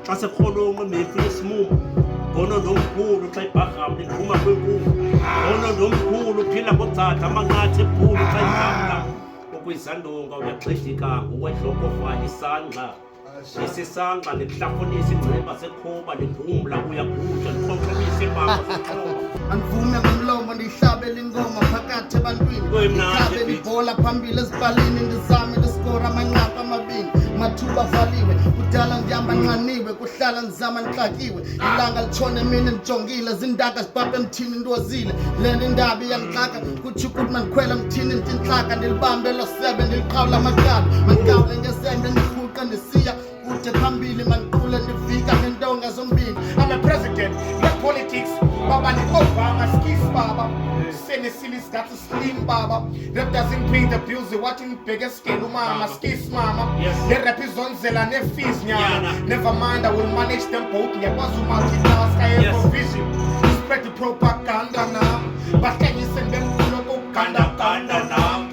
xa sekholonga mefilismum ngono nomkhulu xa ibharham liphuma kwenkulu ngono nomkhulu phila ngotsatha amanqathi ephulu xa izamla okuyizandonga uyaxhedika nguwedlokofana isandla isisangqa likuhlafunisa ingceba sekhoba ligumla uyagudla likhonkqomisa ibamba sekhoba Anvume ngomlomo ndihlabele ingoma phakathi ebantwini ikhabe libhola phambili ezibalini ndizame ndiskora amanqaku amabini mathuba avaliwe kudala ndihamba nxaniwe kuhlala ndizama ndixakiwe ilanga litshone emini ndijongile zindaka zibhabha emthini ndozile le nto indaba iyandixaka kutsho ukuthi mandikhwela emthini ndintlaka ndilibambe lo sebe ndiliqhawula amaqaba mandikawule ngesembe ndirhuqa ndisiya kude phambili mandiqule ndivika ngentonga zombini I'm a president, not politics. Baba Nikova, skis Baba. Senesili got to slim Baba. Rap doesn't pay the bills, they watching bigger scale, mama, skis mama. The rap is on Zela, ne fees, nyana. Never mind, I will manage them both. Yeah, was you multitask, I have a vision. Spread the propaganda now. But can you send them to local kanda now?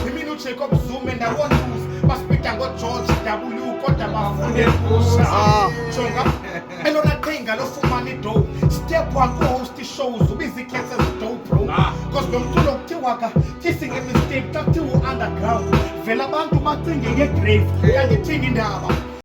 The minute check up Zoom and I want to. But speak and got George W. Got the Mafunde Pusha. Chonga. And on that thing, I lost some money though. Step one go host the shows. Busy cats as a dope bro. Cause them two look Tiwaka. Kissing a mistake, talk to underground. Fell about to my thing in your grave. And the thing in the